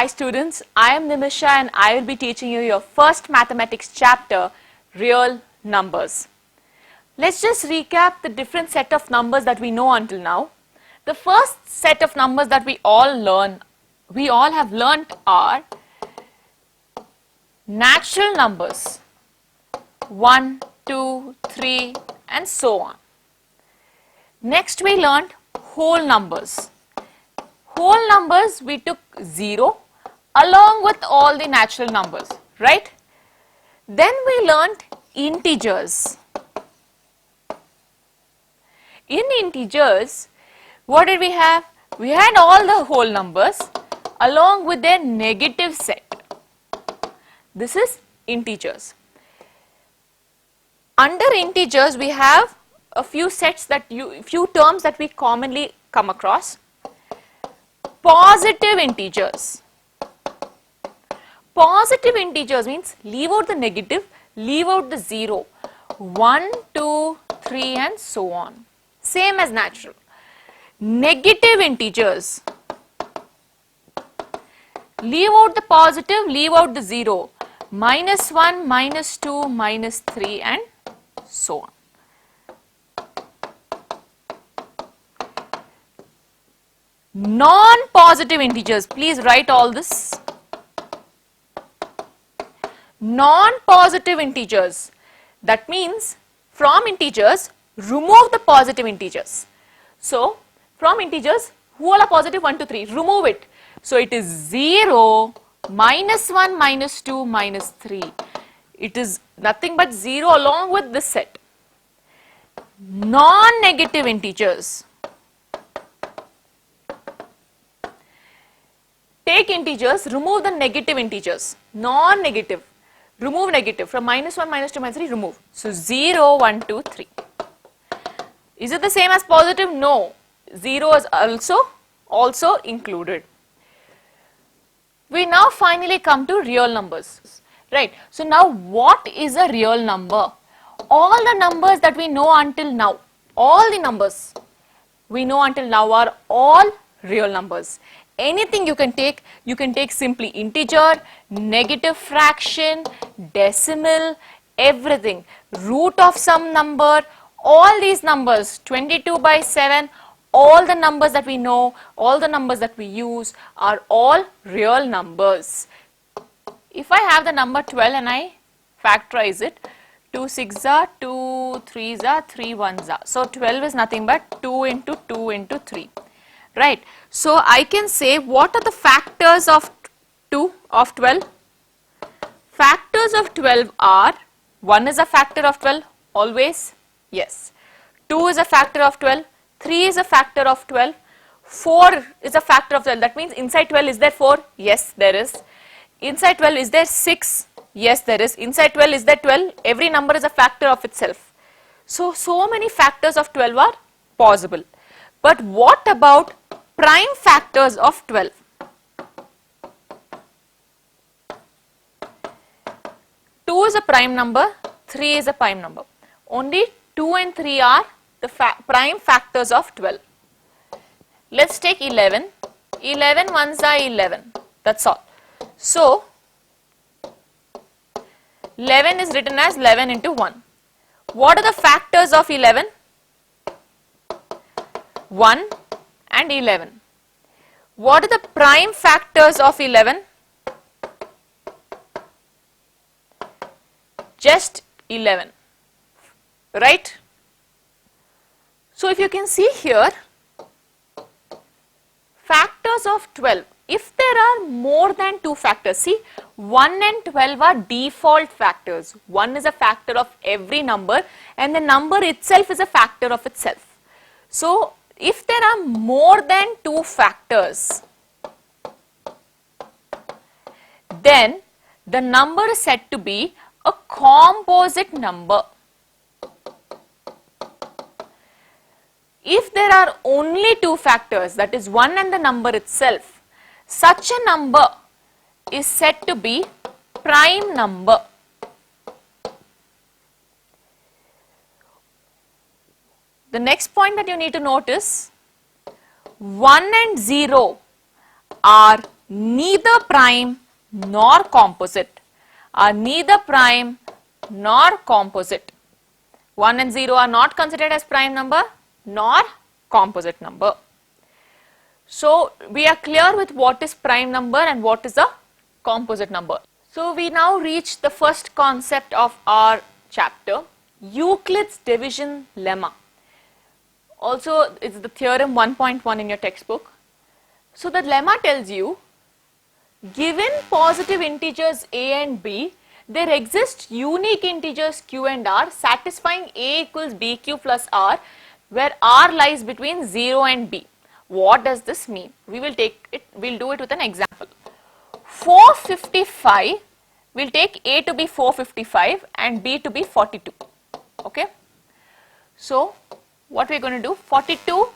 Hi students, I am Nimisha and I will be teaching you your first mathematics chapter, real numbers. Let's just recap the different set of numbers that we know until now. The first set of numbers that we all have learnt are natural numbers, 1, 2, 3 and so on. Next we learnt whole numbers. Whole numbers we took 0 along with all the natural numbers, right? Then we learnt integers. In integers, what did we have? We had all the whole numbers along with their negative set. This is integers. Under integers, we have a few terms that we commonly come across. Positive integers. Positive integers means leave out the negative, leave out the 0, 1, 2, 3 and so on. Same as natural. Negative integers. Leave out the positive, leave out the 0, minus 1, minus 2, minus 3 and so on. Non-positive integers, please write all this. Non-positive integers, that means from integers, remove the positive integers. So, from integers, who all are positive? 1, 2, 3, remove it. So, it is 0, minus 1, minus 2, minus 3. It is nothing but 0 along with this set. Non-negative integers. Take integers, remove the negative integers, non-negative, remove negative, from minus 1, minus 2, minus 3, remove. So, 0, 1, 2, 3. Is it the same as positive? No, 0 is also included. We now finally come to real numbers, right? So, now what is a real number? All the numbers that we know until now, all the numbers we know until now are all real numbers. Anything you can take simply integer, negative fraction, decimal, everything, root of some number, all these numbers, 22 by 7, all the numbers that we know, all the numbers that we use are all real numbers. If I have the number 12 and I factorize it, 2 6s are 2 3s are 3 1s are. So, 12 is nothing but 2 into 2 into 3. Right. So, I can say what are the factors of 12? Factors of 12 are 1 is a factor of 12 always, yes. 2 is a factor of 12, 3 is a factor of 12, 4 is a factor of 12. That means inside 12 is there 4? Yes, there is. Inside 12 is there 6? Yes, there is. Inside 12 is there 12? Every number is a factor of itself. So many factors of 12 are possible. But what about prime factors of 12? Two is a prime number, 3 is a prime number. Only 2 and 3 are the prime factors of 12. Let's take 11. 11 ones are 11. That's all. So, 11 is written as 11 into 1. What are the factors of 11? 1 and 11. What are the prime factors of 11? Just 11, right? So, if you can see here, factors of 12, if there are more than 2 factors, see 1 and 12 are default factors. 1 is a factor of every number and the number itself is a factor of itself. So, if there are more than 2 factors, then the number is said to be a composite number. If there are only 2 factors, that is 1 and the number itself, such a number is said to be prime number. The next point that you need to notice, 1 and 0 are neither prime nor composite. Are neither prime nor composite. 1 and 0 are not considered as prime number nor composite number. So we are clear with what is prime number and what is a composite number. So we now reach the first concept of our chapter, Euclid's division lemma. Also, it's the theorem 1.1 in your textbook. So the lemma tells you, given positive integers a and b, there exist unique integers q and r satisfying a equals bq plus r, where r lies between 0 and b. What does this mean? We'll do it with an example. 455, we'll take a to be 455 and b to be 42. Okay. So what we're going to do, 42,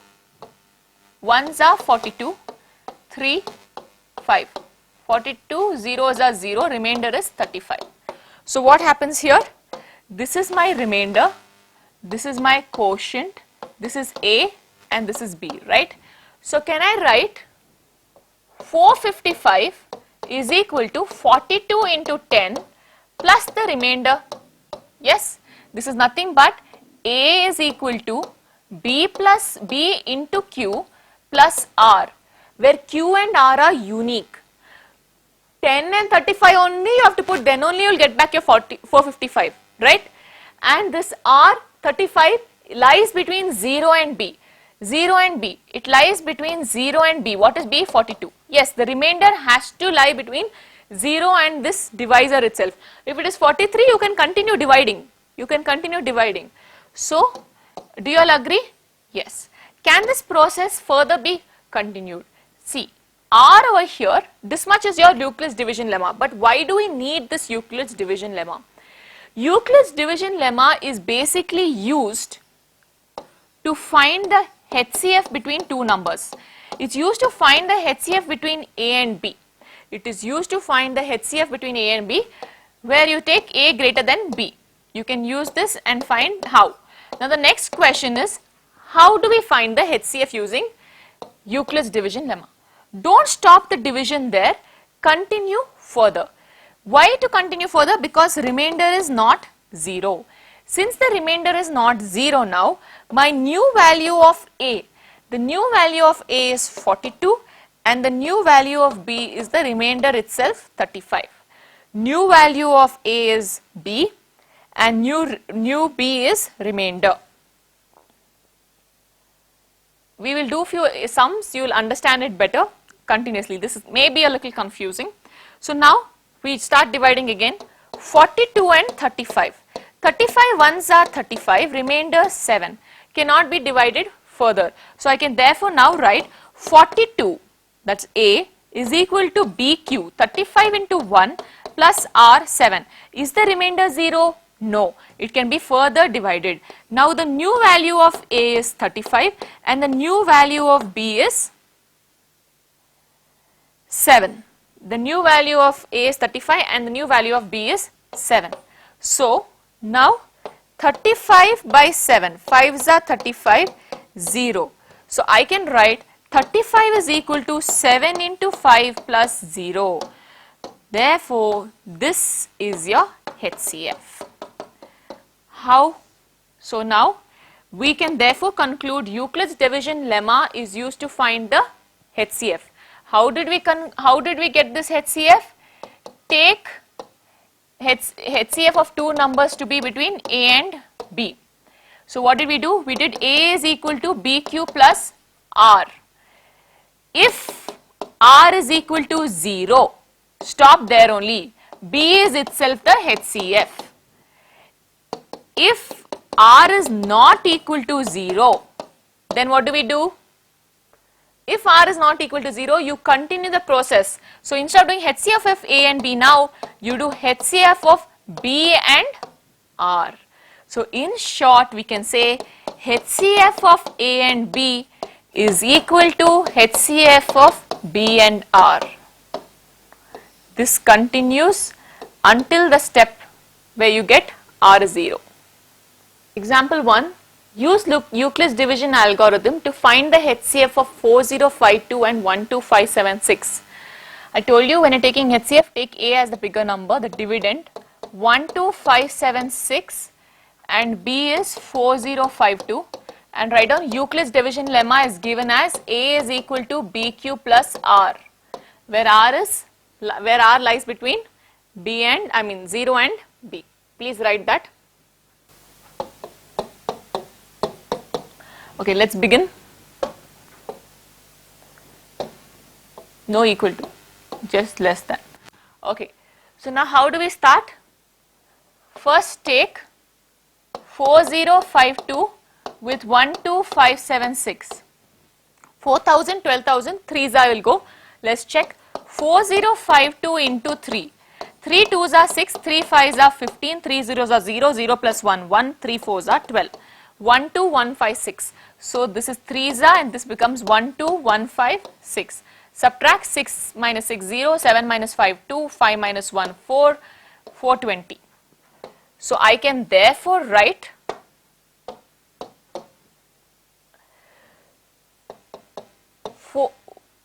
1s are 42, 3, 5. 42, 0s are 0, remainder is 35. So what happens here? This is my remainder, this is my quotient, this is a and this is b, right? So can I write 455 is equal to 42 into 10 plus the remainder? Yes, this is nothing but a is equal to b plus b into q plus r, where q and r are unique. 10 and 35 only you have to put, then only you will get back your 455, right? And this r 35 lies between 0 and b. 0 and b, it lies between 0 and b. What is b? 42. Yes, the remainder has to lie between 0 and this divisor itself. If it is 43, you can continue dividing. You can continue dividing. So, do you all agree? Yes. Can this process further be continued? See, r over here, this much is your Euclid's division lemma. But why do we need this Euclid's division lemma? Euclid's division lemma is basically used to find the HCF between two numbers. It's used to find the HCF between a and b. It is used to find the HCF between a and b, where you take a greater than b. You can use this and find how. Now the next question is, how do we find the HCF using Euclid's division lemma? Don't stop the division there, continue further. Why to continue further? Because remainder is not 0. Since the remainder is not 0 now, my new value of a, the new value of a is 42 and the new value of b is the remainder itself 35. New value of a is b and new b is remainder. We will do few sums, you will understand it better continuously. This is maybe a little confusing. So now we start dividing again. 42 and 35. 35 ones are 35, remainder 7. Cannot be divided further. So I can therefore now write 42, that's a, is equal to bq, 35 into 1 plus r 7. Is the remainder 0? No, it can be further divided. Now the new value of a is 35 and the new value of b is 7. The new value of a is 35 and the new value of b is 7. So now 35 by 7, 5s are 35, 0. So I can write 35 is equal to 7 into 5 plus 0. Therefore, this is your HCF. How? So now we can therefore conclude Euclid's division lemma is used to find the HCF. How did we get this HCF? Take HCF of two numbers to be between a and b. So what did we do? We did a is equal to bq plus r. If r is equal to 0, stop there only. B is itself the HCF. If r is not equal to 0, then what do we do? If r is not equal to 0, you continue the process. So instead of doing HCF of a and b now, you do HCF of b and r. So in short, we can say HCF of a and b is equal to HCF of b and r. This continues until the step where you get r is 0. Example 1. Use Euclid's division algorithm to find the HCF of 4052 and 12576. I told you when you're taking HCF, take A as the bigger number, the dividend. 12576 and B is 4052, and write down Euclid's division lemma is given as A is equal to BQ plus R, where R lies between 0 and B. Please write that. Okay, let's begin. No equal to, just less than. Okay, so now how do we start? First take 4052 with 12576. 4000, 12,000, 3s I will go. Let's check. 4052 into 3. 3 2s are 6, 3 5s are 15, 3 zeros are 0, 0 plus 1, 1, 3 4s are 12. 12156. So this is 3s and this becomes 12156. Subtract 6 minus 6, 0, 7 minus 5, 2, 5 minus 1, 4, 420. So I can therefore write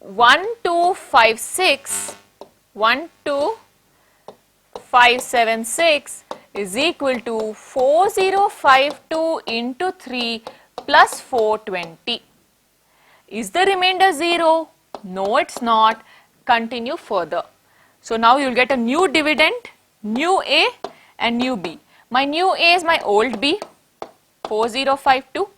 12576 is equal to 4052 into 3 plus 420. Is the remainder 0? No, it's not. Continue further. So now you will get a new dividend, new A and new B. My new A is my old B, 4052.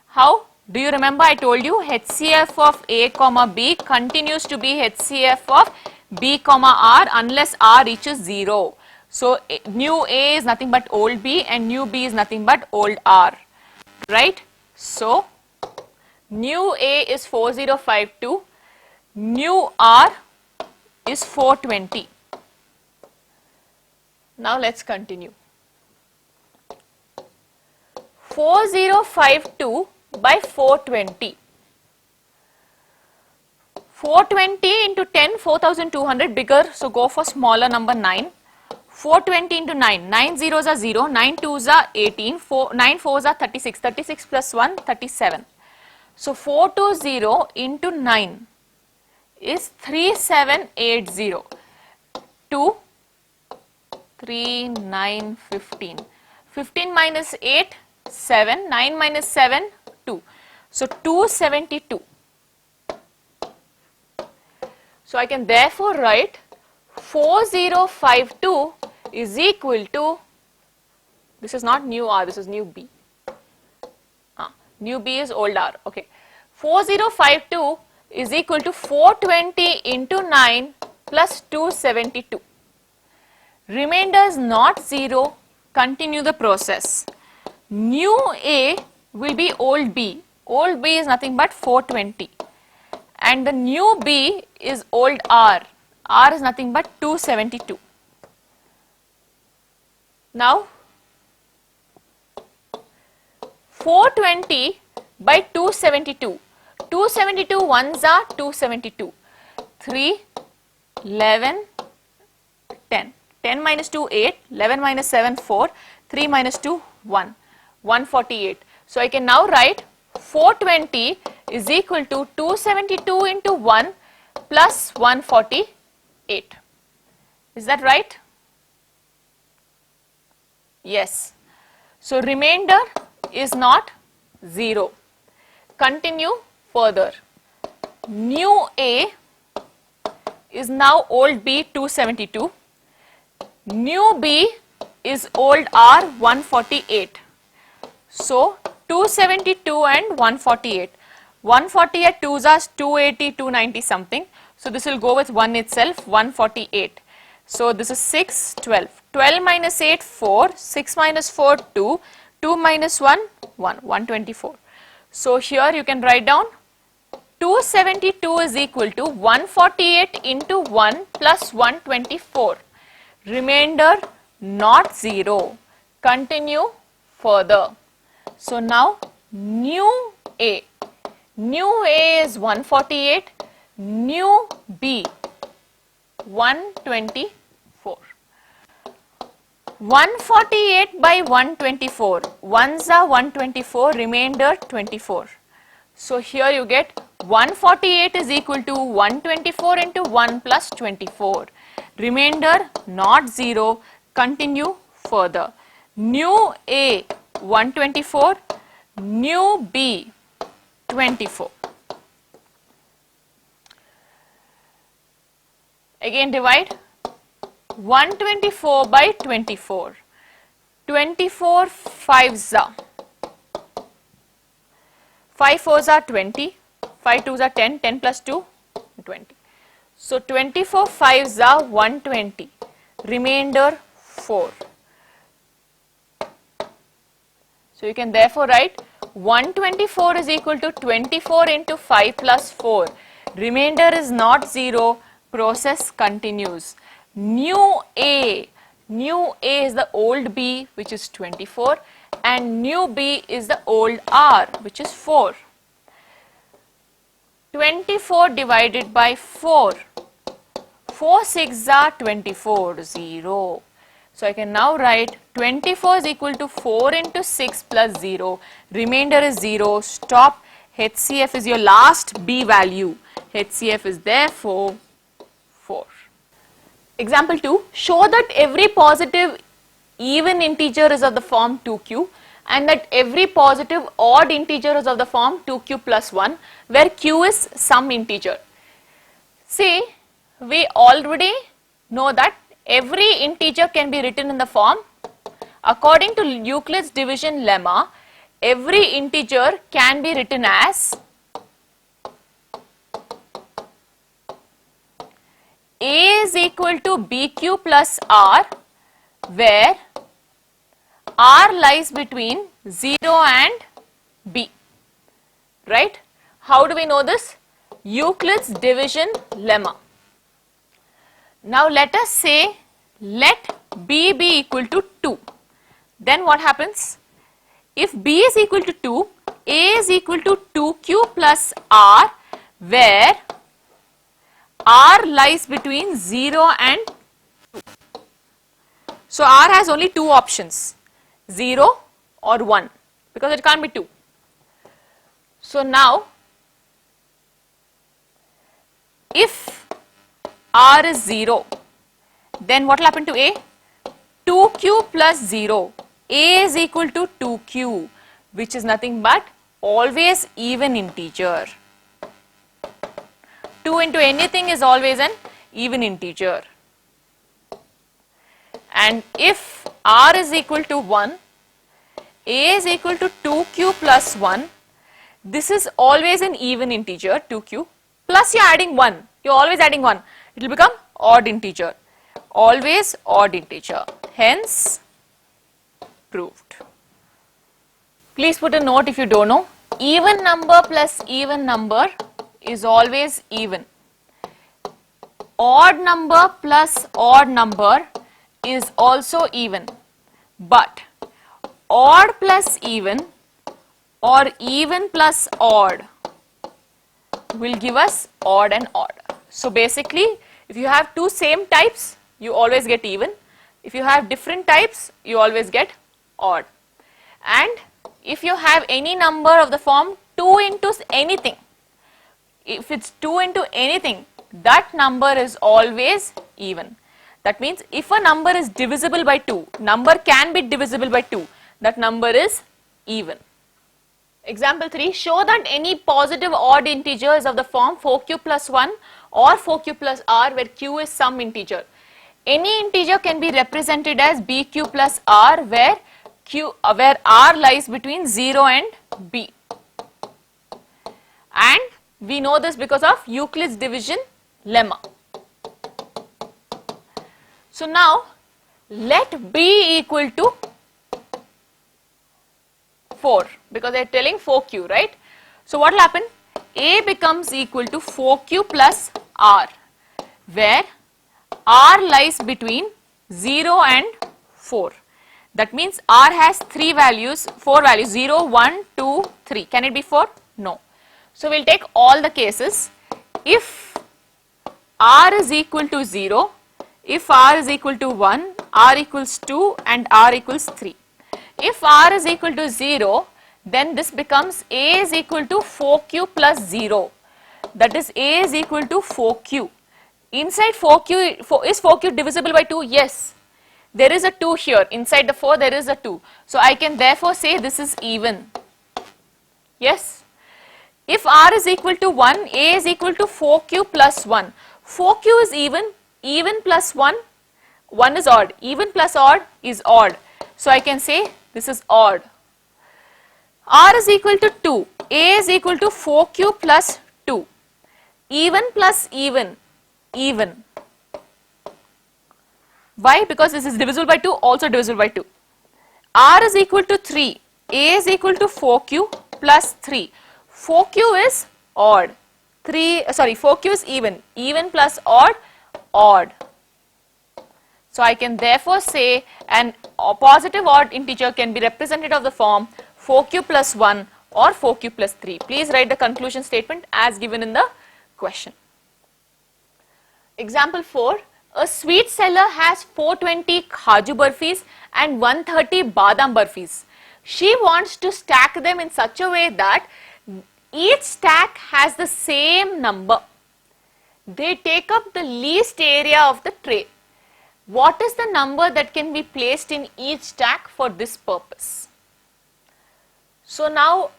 How? Do you remember I told you HCF of A comma B continues to be HCF of B comma R unless R reaches 0. So new A is nothing but old B and new B is nothing but old R, right? So new A is 4052, new R is 420. Now let's continue. 4052 by 420. 420 into 10, 4200, bigger, so go for smaller number 9. 420 into 9, 9 zeros are 0, 9 twos are 18, 9 fours are 36, 36 plus 1, 37. So 420 into 9 is 3780. 2, 3, 9, 15. 15 minus 8, 7, 9 minus 7, 2. So 272. So I can therefore write 4052 is equal to, this is not new R, this is new B. New B is old R, okay. 4052 is equal to 420 into 9 plus 272. Remainder is not 0, continue the process. New A will be old B. Old B is nothing but 420. And the new B is old R. R is nothing but 272. Now, 420 by 272. 272 ones are 272. 3, 11, 10. 10 minus 2, 8. 11 minus 7, 4. 3 minus 2, 1. 148. So I can now write 420 is equal to 272 into 1 plus 148. Is that right? Yes. So remainder is not 0. Continue further. New A is now old B 272. New B is old R 148. So 272 and 148. 140 at 2s are 280, 290 something. So this will go with 1 itself, 148. So this is 6, 12. 12 minus 8, 4. 6 minus 4, 2. 2 minus 1, 1. 124. So here you can write down 272 is equal to 148 into 1 plus 124. Remainder not 0. Continue further. So now new A. New A is 148. New B 124. 148 by 124. Ones are 124, remainder 24. So here you get 148 is equal to 124 into 1 plus 24. Remainder not 0. Continue further. New A 124, new B 24. Again divide 124 by 24. 24 5s are 5 4s are 20, 5 2s are 10, 10 plus 2 20. So 24 5s are 120, remainder 4. So you can therefore write 124 is equal to 24 into 5 plus 4. Remainder is not 0. Process continues. New A is the old B, which is 24, and new B is the old R, which is 4. 24 divided by 4. 4 6s are 24, 0. So I can now write 24 is equal to 4 into 6 plus 0. Remainder is 0. Stop. HCF is your last B value. HCF is therefore 4. Example 2. Show that every positive even integer is of the form 2q and that every positive odd integer is of the form 2q plus 1, where q is some integer. See, we already know that every integer can be written in the form, according to Euclid's division lemma, every integer can be written as A is equal to BQ plus R, where R lies between 0 and B, right? How do we know this? Euclid's division lemma. Now let us say let B be equal to 2. Then what happens? If B is equal to 2, A is equal to 2Q plus R, where R lies between 0 and 2. So R has only two options, 0 or 1, because it can't be 2. So now if R is 0, then what will happen to A? 2Q plus 0. A is equal to 2Q, which is nothing but always even integer. 2 into anything is always an even integer. And if R is equal to 1, A is equal to 2Q plus 1, this is always an even integer, 2Q, plus you are adding 1, you are always adding 1, it will become odd integer, always odd integer, hence proved. Please put a note if you don't know, even number plus even number is always even. Odd number plus odd number is also even, but odd plus even or even plus odd will give us odd and odd. So basically, if you have two same types, you always get even. If you have different types, you always get odd. And if you have any number of the form 2 into anything, if it's 2 into anything, that number is always even. That means if a number is divisible by 2, number can be divisible by 2, that number is even. Example 3, show that any positive odd integer is of the form 4q plus 1 or 4q plus r, where q is some integer. Any integer can be represented as bq plus r, where r lies between 0 and b. And we know this because of Euclid's division lemma. So now let b equal to 4, because they are telling 4q, right? So what will happen? A becomes equal to 4q plus r, where r lies between 0 and 4. That means r has 4 values, 0, 1, 2, 3. Can it be 4? No. So we will take all the cases. If r is equal to 0, if r is equal to 1, r equals 2 and r equals 3. If r is equal to 0, then this becomes a is equal to 4q plus 0, that is A is equal to 4Q. Inside 4Q, is 4Q divisible by 2? Yes. There is a 2 here. Inside the 4 there is a 2. So I can therefore say this is even. Yes. If R is equal to 1, A is equal to 4Q plus 1. 4Q is even plus 1 is odd. Even plus odd is odd. So I can say this is odd. R is equal to 2. A is equal to 4Q plus 2. Even plus even. Why? Because this is divisible by 2, also divisible by 2. R is equal to 3. A is equal to 4Q plus 3. 4Q is odd. 4Q is even. Even plus odd, odd. So I can therefore say an positive odd integer can be represented of the form 4Q plus 1 or 4Q plus 3. Please write the conclusion statement as given in the question. Example 4. A sweet seller has 420 Kaju Barfis and 130 Badam Barfis. She wants to stack them in such a way that each stack has the same number. They take up the least area of the tray. What is the number that can be placed in each stack for this purpose? So now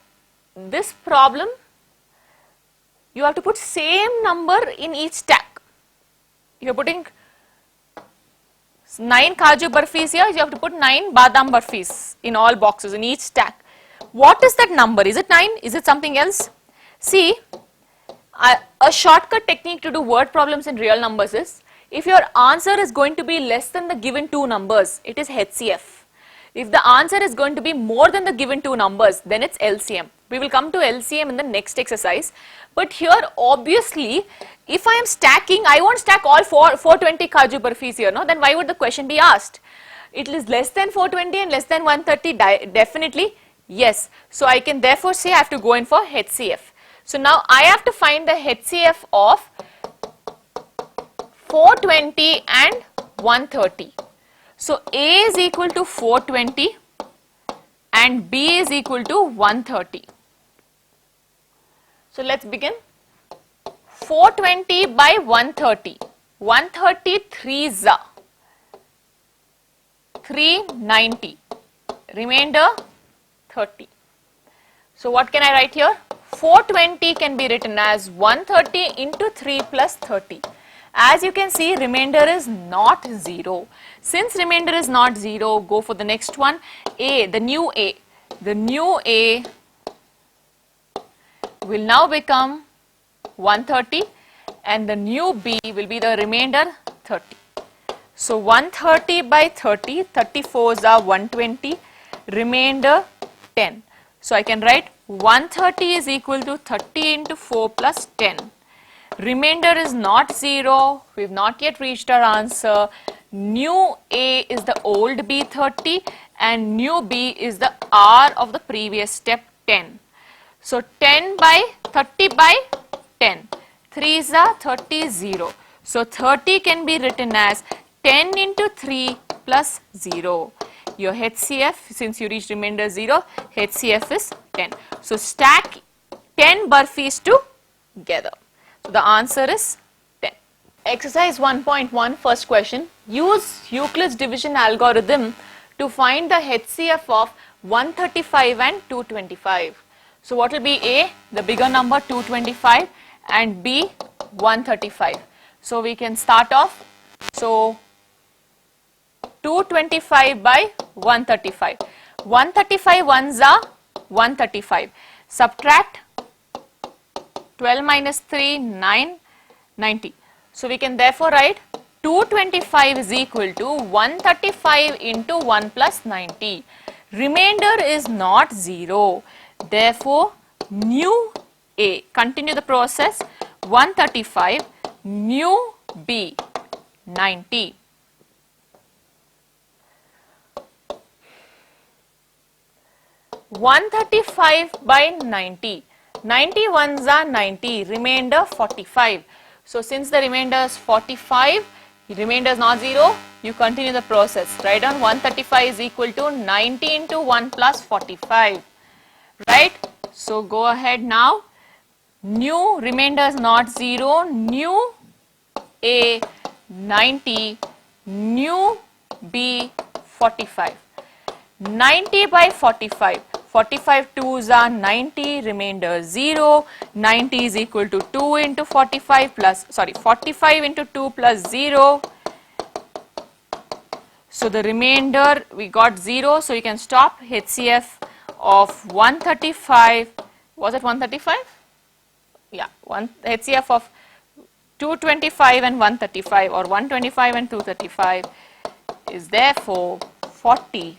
this problem, you have to put same number in each stack. You are putting 9 Kaju Barfis here, you have to put 9 Badam Barfis in all boxes in each stack. What is that number? Is it 9? Is it something else? See, a shortcut technique to do word problems in real numbers is, if your answer is going to be less than the given two numbers, it is HCF. If the answer is going to be more than the given two numbers, then it's LCM. We will come to LCM in the next exercise. But here, obviously, if I am stacking, I won't stack all 420 Kaju Barfis here, no? Then why would the question be asked? It is less than 420 and less than 130, definitely, yes. So I can therefore say I have to go in for HCF. So now I have to find the HCF of 420 and 130. So A is equal to 420 and B is equal to 130. So let's begin. 420 by 130. 130 3s are 390. Remainder 30. So what can I write here? 420 can be written as 130 into 3 plus 30. As you can see, remainder is not 0. Since remainder is not 0, go for the next one. A, the new A. The new A will now become 130 and the new B will be the remainder 30. So 130 by 30, 34s are 120, remainder 10. So I can write 130 is equal to 30 into 4 plus 10. Remainder is not 0, we have not yet reached our answer. New A is the old B30 and new B is the R of the previous step 10. So 10 by 30 by 10, 3s are 30, 0. So 30 can be written as 10 into 3 plus 0. Your HCF, since you reached remainder 0, HCF is 10. So stack 10 Barfis together. So the answer is 10. Exercise 1.1, first question. Use Euclid's division algorithm to find the HCF of 135 and 225. So what will be A? The bigger number 225 and B 135. So we can start off. So 225 by 135. 135 ones are 135. Subtract 12 minus 3, 9, 90. So we can therefore write 225 is equal to 135 into 1 plus 90. Remainder is not 0. Therefore, new A, continue the process, 135, new B, 90. $135 by 90. 90 ones are 90, remainder 45. So since the remainder is 45, remainder is not 0, you continue the process. Write down 135 is equal to 90 into 1 plus 45. Right? So go ahead now. new remainder is not 0, new A 90, new B 45. 90 by 45. 45 2s are 90, remainder 0. 90 is equal to 2 into 45 plus, 45 into 2 plus 0. So the remainder we got 0, so you can stop. HCF of 135, was it 135? Yeah, HCF of 225 and 135, or 125 and 235 is therefore 45.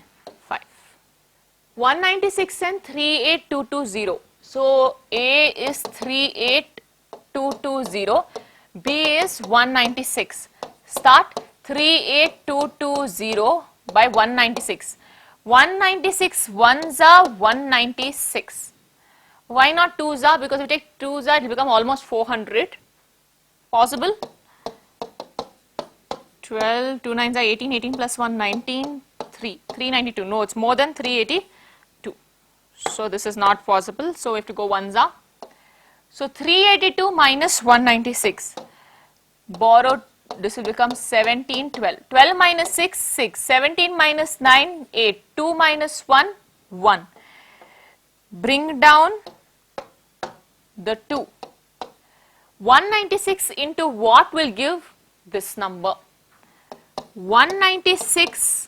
196 and 38220. So A is 38220, B is 196. Start 38220 by 196. 196 ones are 196. Why not 2s are? Because if we take 2s are, it will become almost 400. Possible? 12, 2 9s are 18, 18 plus 1, 19, 3, 392. No, it's more than 382. So this is not possible. So we have to go 1s are. So 382 minus 196. Borrowed, this will become 17, 12. 12 minus 6, 6. 17 minus 9, 8. 2 minus 1, 1. Bring down the 2. 196 into what will give this number? 196,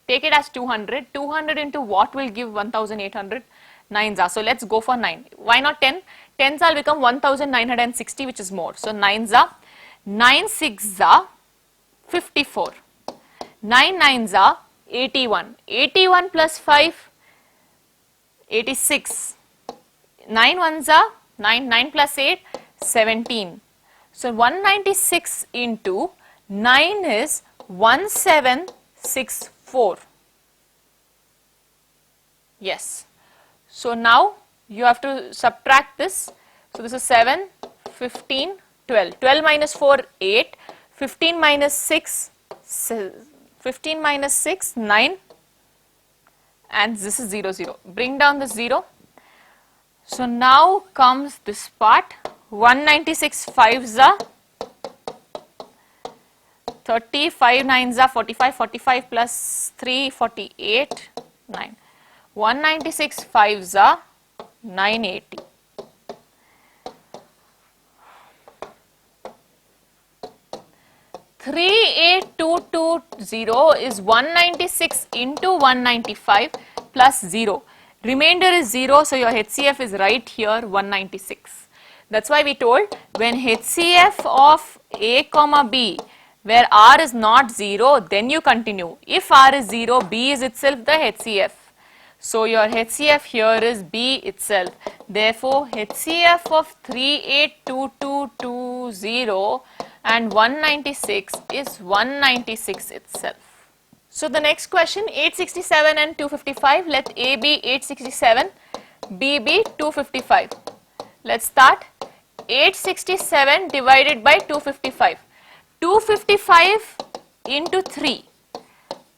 take it as 200. 200 into what will give 1800? 9s are. So let's go for 9. Why not 10? 10s will become 1960, which is more. So 9s are. 9 6s are 54. 9 9s are 81. 81 plus 5, 86. 9 1s are 9. 9 plus 8, 17. So 196 into 9 is 1764. Yes. So now you have to subtract this. So this is 7, 15, 12. 12 minus 4, 8. 15 minus 6, 15 minus 6, 9. And this is 0, 0. Bring down the 0. So now comes this part. 196 5s are 30, 5 9s are 45, 45 plus 3, 48, 9. 196 5s are 980. Three 8220 is 196 into 195 plus 0. Remainder is 0, so your HCF is right here, 196. That's why we told when HCF of A comma B, where R is not 0, then you continue. If R is 0, B is itself the HCF. So your HCF here is B itself. Therefore, HCF of 382220 and 196 is 196 itself. So the next question, 867 and 255. Let A be 867, B be 255. Let's start. 867 divided by 255. 255 into 3.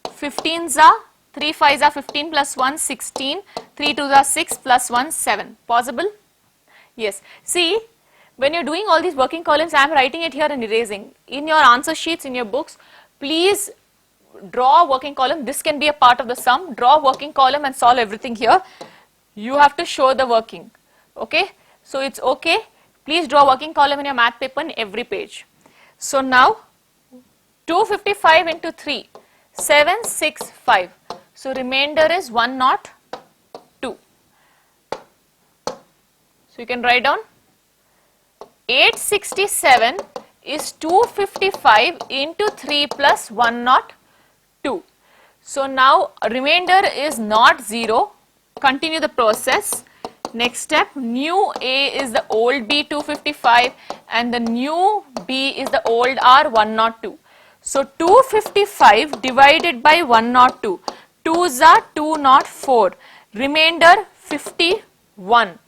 15s are, 3 5s are 15 plus 1, 16. 3 2s are 6 plus 1, 7. Possible? Yes. See, when you're doing all these working columns, I am writing it here and erasing. In your answer sheets, in your books, please draw a working column. This can be a part of the sum. Draw a working column and solve everything here. You have to show the working. Okay? So it's okay. Please draw a working column in your math paper in every page. So now 255 into 3, 765. So remainder is 102. So you can write down 867 is 255 into 3 plus 102. So now remainder is not 0. Continue the process. Next step, new A is the old B 255 and the new B is the old R 102. So 255 divided by 102. 2s are 204. Remainder 51.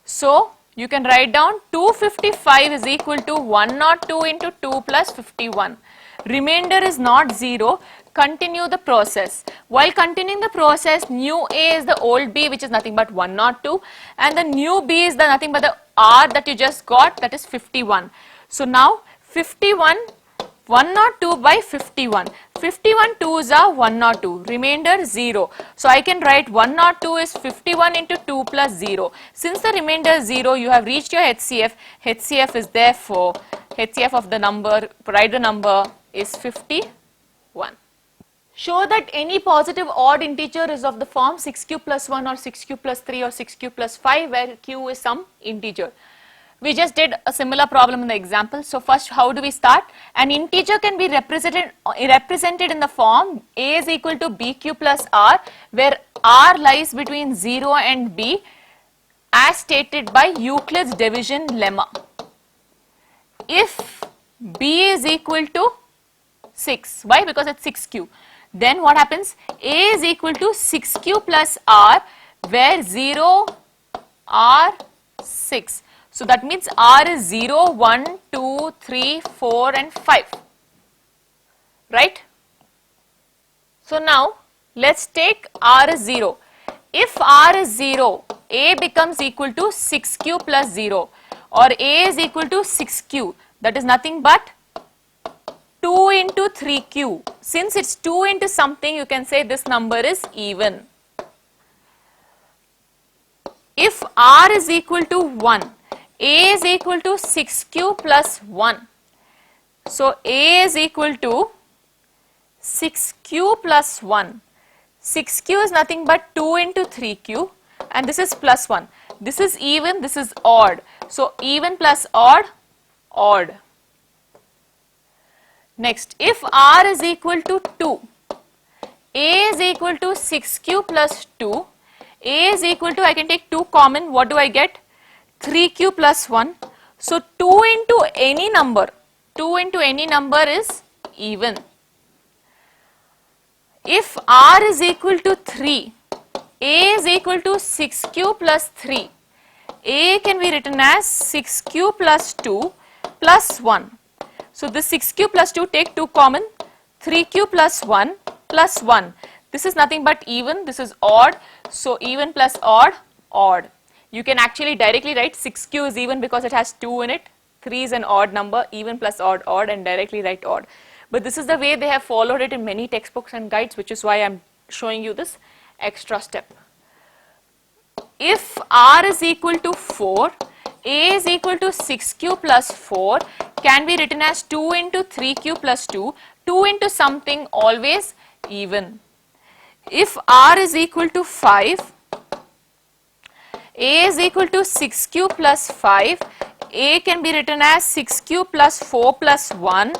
So you can write down 255 is equal to 102 into 2 plus 51. Remainder is not 0. Continue the process. While continuing the process, new A is the old B, which is nothing but 102, and the new B is the nothing but the R that you just got, that is 51. So now 51, 102 by 51. 51 2s are 102, remainder 0. So I can write 102 is 51 into 2 plus 0. Since the remainder is 0, you have reached your HCF. HCF is therefore, HCF of the number, write the number is 51. Show that any positive odd integer is of the form 6q plus 1 or 6q plus 3 or 6q plus 5, where q is some integer. We just did a similar problem in the example. So first, how do we start? An integer can be represented in the form a is equal to bq plus r, where r lies between 0 and b, as stated by Euclid's division lemma. If b is equal to 6, why? Because it's 6q. Then what happens? A is equal to 6q plus r, where 0, r, 6. So that means r is 0, 1, 2, 3, 4 and 5. Right? So now let's take r is 0. If r is 0, a becomes equal to 6q plus 0, or a is equal to 6q. That is nothing but 2 into 3q. Since it's 2 into something, you can say this number is even. If r is equal to 1, a is equal to 6q plus 1. So a is equal to 6q plus 1. 6q is nothing but 2 into 3q, and this is plus 1. This is even, this is odd. So even plus odd, odd. Next, if r is equal to 2, a is equal to 6q plus 2, a is equal to, I can take 2 common, what do I get? 3q plus 1. So 2 into any number is even. If r is equal to 3, a is equal to 6q plus 3, a can be written as 6q plus 2 plus 1. So this 6q plus 2, take 2 common, 3q plus 1 plus 1. This is nothing but even, this is odd. So even plus odd, odd. You can actually directly write 6q is even because it has 2 in it. 3 is an odd number, even plus odd, odd, and directly write odd. But this is the way they have followed it in many textbooks and guides, which is why I am showing you this extra step. If r is equal to 4, a is equal to 6q plus 4 can be written as 2 into 3q plus 2. 2 into something always even. If r is equal to 5, a is equal to 6q plus 5, a can be written as 6q plus 4 plus 1,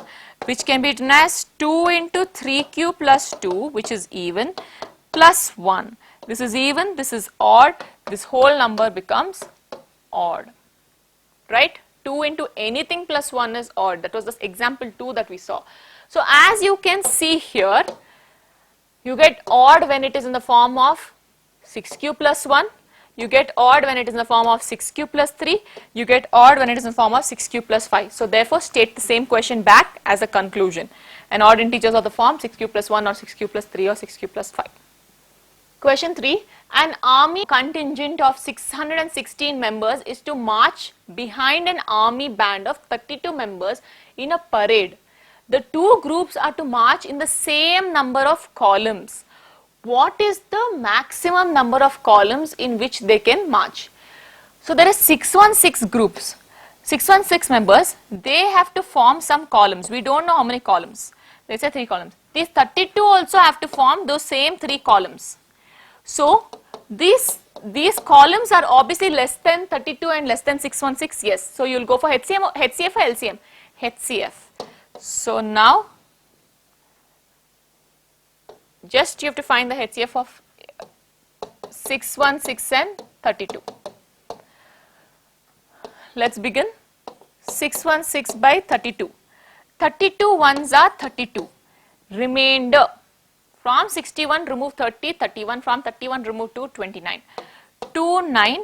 which can be written as 2 into 3q plus 2, which is even, plus 1. This is even, this is odd, this whole number becomes odd. Right? 2 into anything plus 1 is odd. That was the example 2 that we saw. So as you can see here, you get odd when it is in the form of 6q plus 1. You get odd when it is in the form of 6q plus 3. You get odd when it is in the form of 6q plus 5. So therefore state the same question back as a conclusion. And odd integers of the form 6q plus 1 or 6q plus 3 or 6q plus 5. Question 3. An army contingent of 616 members is to march behind an army band of 32 members in a parade. The two groups are to march in the same number of columns. What is the maximum number of columns in which they can march? So there is 616 groups, 616 members. They have to form some columns. We don't know how many columns. Let's say 3 columns. These 32 also have to form those same 3 columns. So these columns are obviously less than 32 and less than 616. Yes. So you'll go for HCF or LCM? HCF. So now just you have to find the HCF of 616 and 32. Let's begin. 616 by 32. 32 ones are 32. Remainder. From 61 remove 30, 31. From 31 remove 2, 29. 2, 9,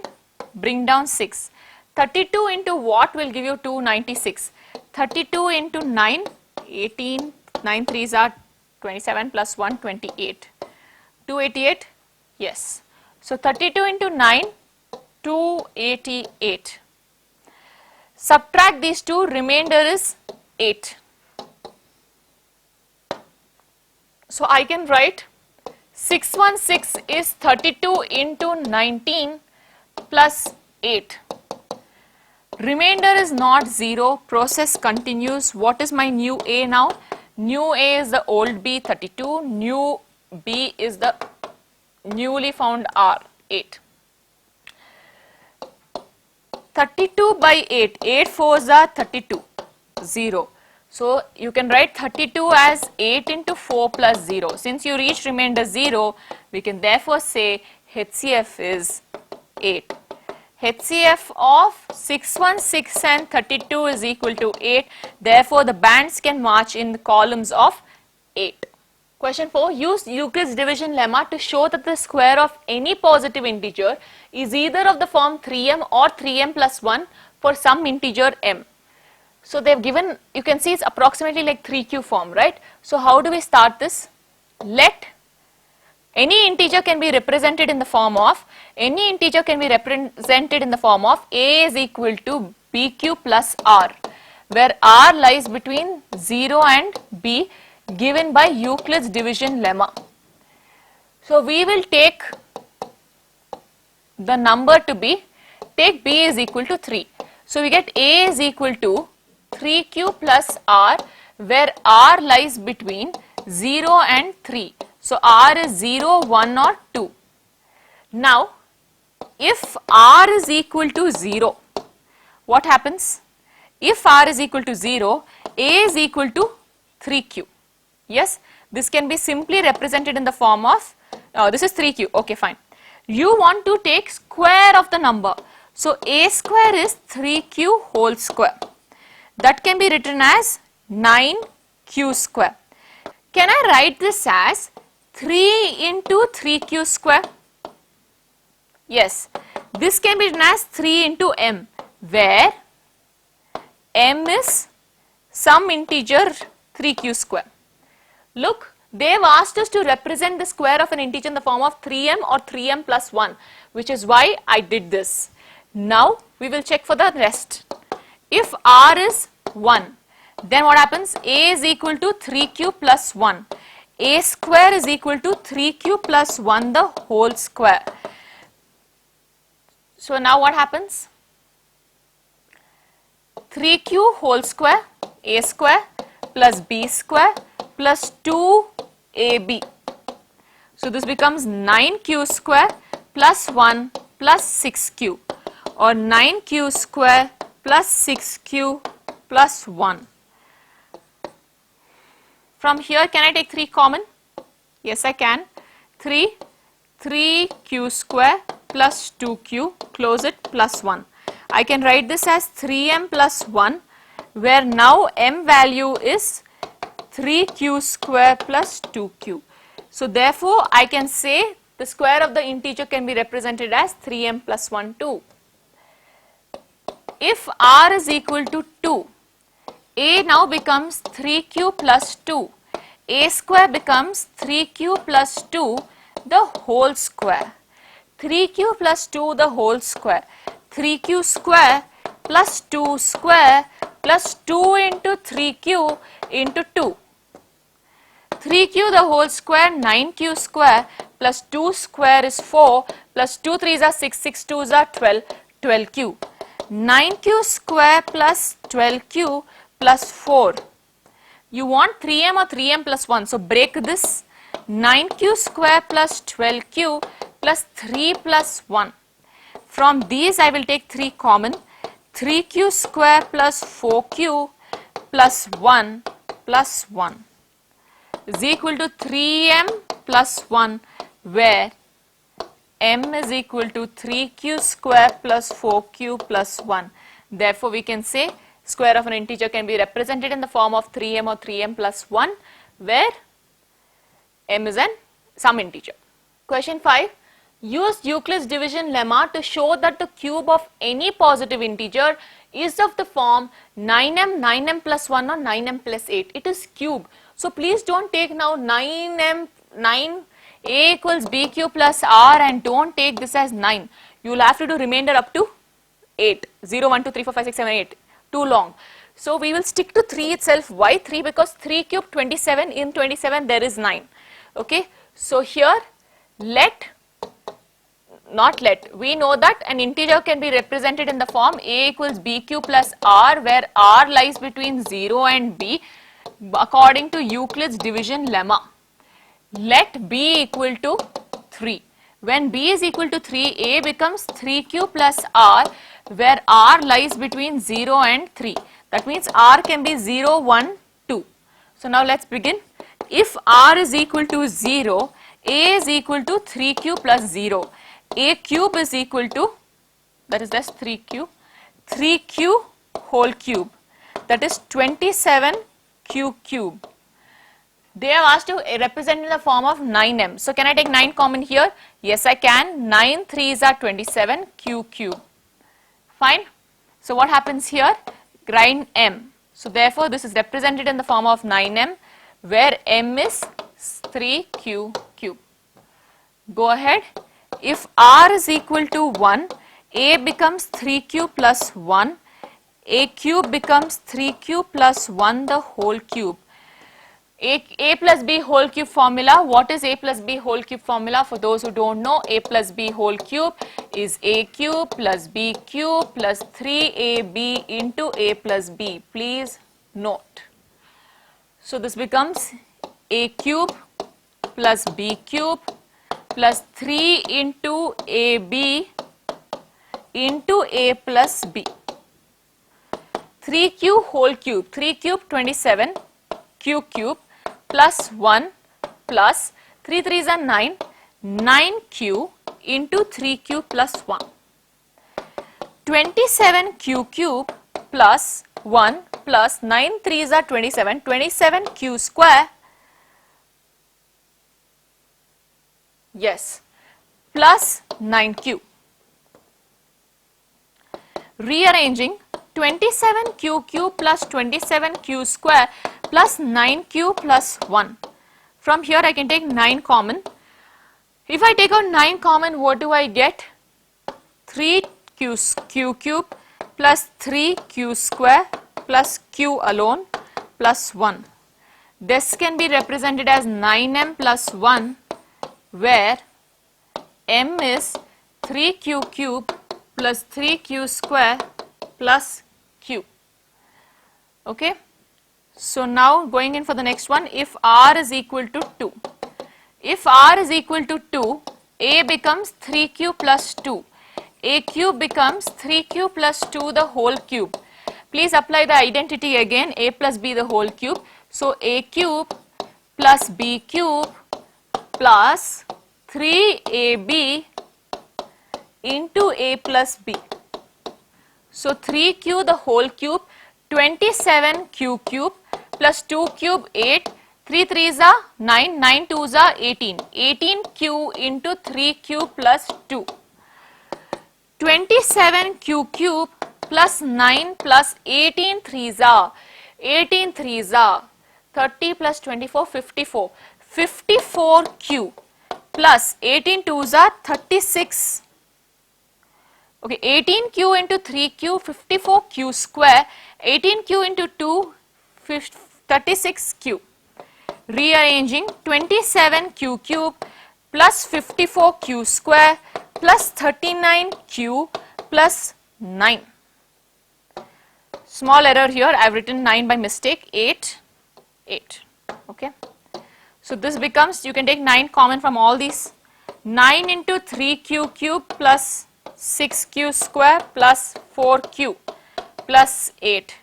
bring down 6. 32 into what will give you 296? 32 into 9, 18, 9 3s are 27 plus 1, 28. 288? Yes. So 32 into 9, 288. Subtract these two, remainder is 8. So I can write 616 is 32 into 19 plus 8. Remainder is not 0, process continues. What is my new A now? New A is the old B, 32, new B is the newly found R, 8. 32 by 8, 8 fours are 32, 0. So you can write 32 as 8 into 4 plus 0. Since you reach remainder 0, we can therefore say HCF is 8. HCF of 616 and 32 is equal to 8. Therefore, the bands can march in the columns of 8. Question 4. Use Euclid's division lemma to show that the square of any positive integer is either of the form 3m or 3m plus 1 for some integer m. So they have given, you can see it's approximately like 3q form, right? So how do we start this? Let any integer can be represented in the form of, a is equal to bq plus r, where r lies between 0 and b, given by Euclid's division lemma. So we will take the number to be, take b is equal to 3. So we get a is equal to 3q plus r, where r lies between 0 and 3. So r is 0, 1 or 2. Now if r is equal to 0, what happens? If r is equal to 0, a is equal to 3q. Yes, this can be simply represented in the form of, this is 3q, okay fine. You want to take square of the number. So a square is 3q whole square. That can be written as 9q square. Can I write this as 3 into 3q square? Yes, this can be written as 3 into m, where m is some integer 3q square. Look, they have asked us to represent the square of an integer in the form of 3m or 3m plus 1, which is why I did this. Now we will check for the rest. If r is 1, then what happens? A is equal to 3q plus 1. A square is equal to 3q plus 1 the whole square. So now what happens? 3q whole square, a square plus b square plus 2ab. So this becomes 9q square plus 1 plus 6q, or 9q square plus 6q plus 1. From here, can I take 3 common? Yes, I can. 3q square plus 2q, close it, plus 1. I can write this as 3m plus 1, where now m value is 3q square plus 2q. So therefore, I can say the square of the integer can be represented as 3m plus 1 too. If r is equal to 2, a now becomes 3q plus 2. A square becomes 3q plus 2 the whole square. 3q plus 2 the whole square. 3q square plus 2 square plus 2 into 3q into 2. 3q the whole square, 9q square plus 2 square is 4 plus 2 3s are 6, 6 2s are 12, 12q. 9q square plus 12q plus 4. You want 3m or 3m plus 1. So break this. 9q square plus 12q plus 3 plus 1. From these I will take 3 common. 3q square plus 4q plus 1 plus 1 is equal to 3m plus 1, where m is equal to 3q square plus 4q plus 1. Therefore, we can say square of an integer can be represented in the form of 3m or 3m plus 1, where m is some integer. Question 5. Use Euclid's division lemma to show that the cube of any positive integer is of the form 9m, 9m plus 1 or 9m plus 8. It is cube. So please don't take now 9m, 9 a equals bq plus r and don't take this as 9. You will have to do remainder up to 8. 0, 1, 2, 3, 4, 5, 6, 7, 8. too long. So we will stick to 3 itself. Why 3? Because 3 cube 27, in 27 there is 9. Okay. So here we know that an integer can be represented in the form a equals b cube plus r, where r lies between 0 and b according to Euclid's division lemma. Let b equal to 3. When b is equal to 3, a becomes 3 cube plus r, where r lies between 0 and 3. That means r can be 0, 1, 2. So now let's begin. If r is equal to 0, a is equal to 3 cube plus 0. A cube is equal to, that is just 3 cube, 3 q whole cube, that is 27 q cube. They have asked to represent in the form of 9m. So can I take 9 common here? Yes, I can. 9 3s are 27 q cube. Fine. So what happens here? Write m. So therefore this is represented in the form of 9m, where m is 3q cube. Go ahead. If r is equal to 1, a becomes 3q plus 1, a cube becomes 3q plus 1 the whole cube. A plus b whole cube formula. What is a plus b whole cube formula? For those who don't know, a plus b whole cube is a cube plus b cube plus 3ab into a plus b. Please note. So this becomes a cube plus b cube plus 3 into ab into a plus b. 3q whole cube, 3 cube 27 q cube plus 1 plus 3 3s are 9, 9q into 3q plus 1. 27q cube plus 1 plus 9 3s are 27, 27q square, yes, plus 9q. Rearranging, 27q cube plus 27q square plus 9q plus 1. From here I can take 9 common. If I take out 9 common, what do I get? 3q cube plus 3q square plus q alone plus 1. This can be represented as 9m plus 1, where m is 3q cube plus 3q square plus q. Okay. So now going in for the next one, if r is equal to 2. If r is equal to 2, a becomes 3q plus 2. A cube becomes 3q plus 2 the whole cube. Please apply the identity again, a plus b the whole cube. So a cube plus b cube plus 3ab into a plus b. So 3q the whole cube, 27q cube plus 2 cube 8, 3 3s are 9, 9 2s are 18, 18q into 3q plus 2. 27q cube plus 9 plus 18 3s are 30 plus 24, 54. 54q plus 18 2s are 36. Okay, 18q into 3q, 54q square, 18q into 2, 36q. Rearranging, 27q cube plus 54q square plus 39q plus 9. Small error here, I have written 9 by mistake, 8. Okay. So this becomes, you can take 9 common from all these. 9 into 3q cube plus 6q square plus 4q plus 8.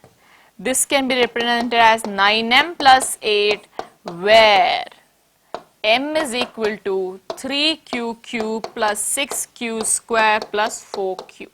This can be represented as 9m plus 8, where m is equal to 3q cube plus 6q square plus 4q.